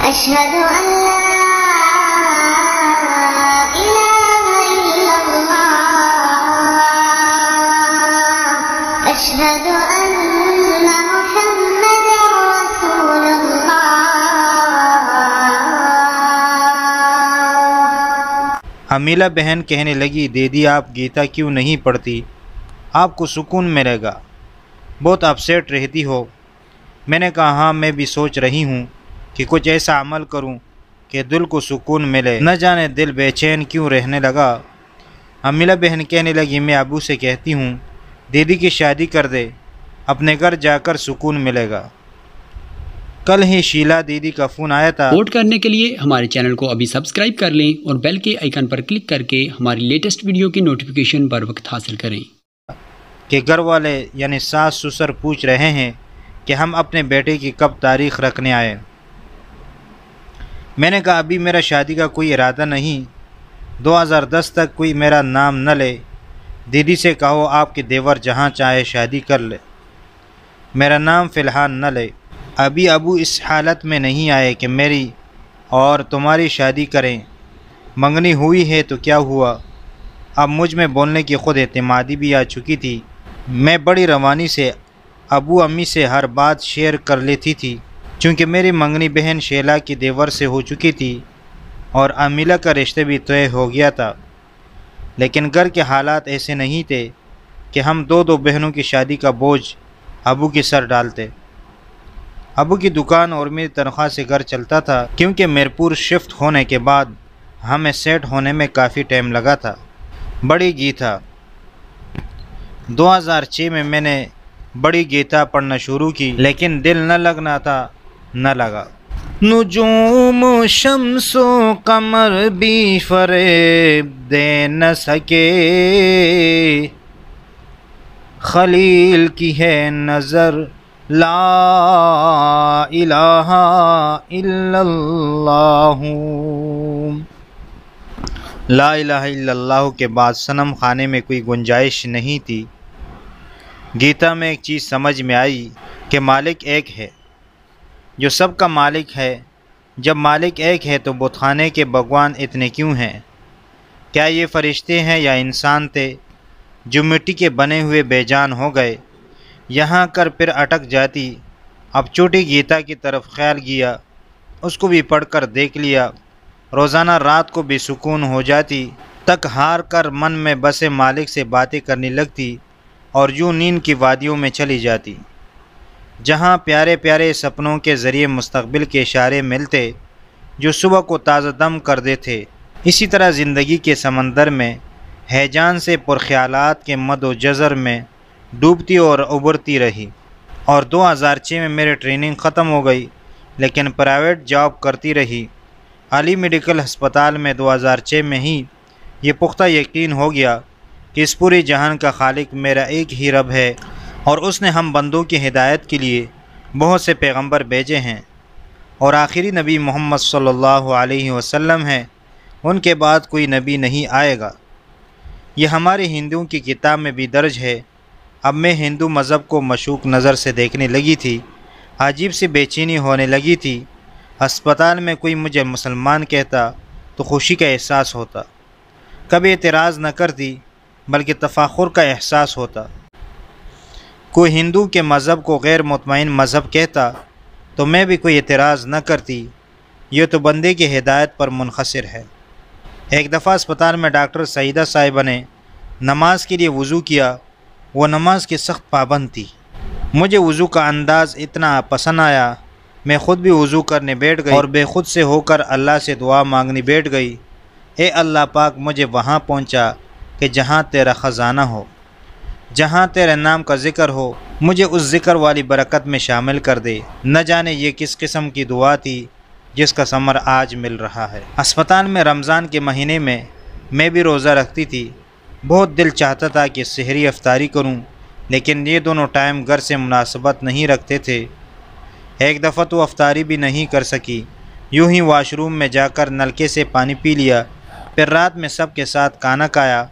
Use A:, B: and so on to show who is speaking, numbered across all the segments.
A: أشهد أن لا إله إلا الله أشهد أن محمدا رسول الله.
B: امیلہ بہن کہنے لگی دیدی آپ گیتا کیوں نہیں پڑھتی؟ آپ کو سکون ملے گا، بہت اپسیٹ رہتی ہو. میں نے کہا ہاں میں بھی سوچ رہی ہوں کہ کچھ ایسا عمل کروں کہ دل کو سکون ملے، نہ جانے دل بے چین کیوں رہنے لگا. امیلہ بہن کہنے لگی میں ابو سے کہتی ہوں دیدی کی شادی کر دے، اپنے گھر جا کر سکون ملے گا. کل ہی شیلا دیدی کا فون آیا تھا.
C: ووٹ کرنے کے لیے ہمارے چینل کو ابھی سبسکرائب کر لیں اور بیل کے آئیکن پر کلک کر کے ہماری لیٹسٹ ویڈیو کی نوٹیفیکیشن بر وقت حاصل کریں.
B: کہ گھر والے یعنی ساس سسر پوچھ رہے ہیں کہ ہم اپنے بیٹے کی کب تاریخ رکھنے آئے. میں نے کہا ابھی میرا شادی کا کوئی ارادہ نہیں، 2010 تک کوئی میرا نام نہ لے. دیدی سے کہو آپ کے دیور جہاں چاہے شادی کر لے، میرا نام فی الحال نہ لے. ابھی ابو اس حالت میں نہیں آئے کہ میری اور تمہاری شادی کریں. منگنی ہوئی ہے تو کیا ہوا، اب مجھ میں بولنے کی خود اعتمادی بھی آ چکی تھی. میں بڑی روانی سے ابو امی سے ہر بات شیئر کر لیتی تھی، چونکہ میری منگنی بہن شیلا کی دیور سے ہو چکی تھی اور امیلہ کا رشتہ بھی طے ہو گیا تھا. لیکن گھر کے حالات ایسے نہیں تھے کہ ہم دو بہنوں کی شادی کا بوجھ ابو کے سر ڈالتے. ابو کی دکان اور میری تنخواہ سے گھر چلتا تھا، کیونکہ میرپور شفٹ ہونے کے بعد ہمیں سیٹ ہونے میں کافی ٹائم لگا تھا. بڑی گیتا 2006 میں میں نے بڑی گیتا پڑھنا شروع کی، لیکن دل نہ لگنا تھا، نہ لگا. نجوم شمس و قمر بھی فریب دے نہ سکے، خلیل کی ہے نظر لا الہ الا اللہ. لا الہ الا اللہ کے بعد صنم خانے میں کوئی گنجائش نہیں تھی. گیتا میں ایک چیز سمجھ میں آئی کہ مالک ایک ہے جو سب کا مالک ہے. جب مالک ایک ہے تو بت خانے کے بھگوان اتنے کیوں ہیں؟ کیا یہ فرشتے ہیں یا انسان تھے جو مٹی کے بنے ہوئے بے جان ہو گئے؟ یہاں کر پھر اٹک جاتی. اب چھوٹی گیتا کی طرف خیال گیا، اس کو بھی پڑھ کر دیکھ لیا. روزانہ رات کو بھی سکون ہو جاتی، تک ہار کر من میں بسے مالک سے باتیں کرنے لگتی اور یوں نیند کی وادیوں میں چلی جاتی، جہاں پیارے پیارے سپنوں کے ذریعے مستقبل کے اشارے ملتے جو صبح کو تازہ دم کر دیتے. اسی طرح زندگی کے سمندر میں ہیجان سے پرخیالات کے مد و جزر میں ڈوبتی اور ابھرتی رہی. اور 2006 میں میری ٹریننگ ختم ہو گئی، لیکن پرائیویٹ جاب کرتی رہی. علی میڈیکل ہسپتال میں 2006 میں ہی یہ پختہ یقین ہو گیا کہ اس پوری جہان کا خالق میرا ایک ہی رب ہے اور اس نے ہم بندوں کی ہدایت کے لیے بہت سے پیغمبر بھیجے ہیں، اور آخری نبی محمد صلی اللہ علیہ وسلم ہیں. ان کے بعد کوئی نبی نہیں آئے گا. یہ ہمارے ہندوؤں کی کتاب میں بھی درج ہے. اب میں ہندو مذہب کو مشکوک نظر سے دیکھنے لگی تھی، عجیب سی بے چینی ہونے لگی تھی. ہسپتال میں کوئی مجھے مسلمان کہتا تو خوشی کا احساس ہوتا، کبھی اعتراض نہ کرتی بلکہ تفاخر کا احساس ہوتا. کوئی ہندو کے مذہب کو غیر مطمئن مذہب کہتا تو میں بھی کوئی اعتراض نہ کرتی، یہ تو بندے کی ہدایت پر منحصر ہے. ایک دفعہ اسپتال میں ڈاکٹر سعیدہ صاحبہ نے نماز کے لیے وضو کیا. وہ نماز کی سخت پابند تھی. مجھے وضو کا انداز اتنا پسند آیا، میں خود بھی وضو کرنے بیٹھ گئی اور بے خود سے ہو کر اللہ سے دعا مانگنی بیٹھ گئی. اے اللہ پاک مجھے وہاں پہنچا کہ جہاں تیرا خزانہ ہو، جہاں تیرے نام کا ذکر ہو، مجھے اس ذکر والی برکت میں شامل کر دے. نہ جانے یہ کس قسم کی دعا تھی جس کا ثمر آج مل رہا ہے. ہسپتال میں رمضان کے مہینے میں بھی روزہ رکھتی تھی. بہت دل چاہتا تھا کہ سحری افطاری کروں، لیکن یہ دونوں ٹائم گھر سے مناسبت نہیں رکھتے تھے. ایک دفعہ تو افطاری بھی نہیں کر سکی، یوں ہی واش روم میں جا کر نلکے سے پانی پی لیا. پھر رات میں سب کے ساتھ کھانا کھایا.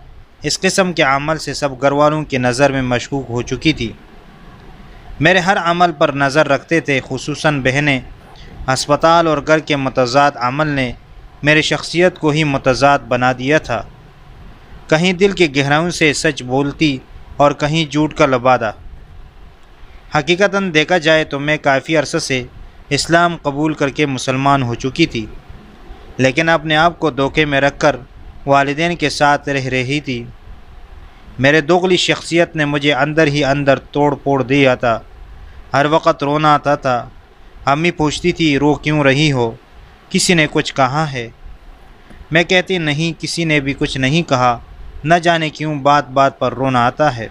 B: اس قسم کے عمل سے سب گھر والوں کی نظر میں مشکوک ہو چکی تھی. میرے ہر عمل پر نظر رکھتے تھے، خصوصاً بہنیں. ہسپتال اور گھر کے متضاد عمل نے میری شخصیت کو ہی متضاد بنا دیا تھا، کہیں دل کے گہرائیوں سے سچ بولتی اور کہیں جھوٹ کا لبادہ۔ حقیقتاً دیکھا جائے تو میں کافی عرصے سے اسلام قبول کر کے مسلمان ہو چکی تھی، لیکن اپنے آپ کو دھوکے میں رکھ کر والدین کے ساتھ رہ رہی تھی۔ میرے دوغلی شخصیت نے مجھے اندر ہی اندر توڑ پھوڑ دیا تھا۔ ہر وقت رونا آتا تھا۔ امی پوچھتی تھی رو کیوں رہی ہو، کسی نے کچھ کہا ہے؟ میں کہتی نہیں، کسی نے بھی کچھ نہیں کہا، نہ جانے کیوں بات بات پر رونا آتا ہے۔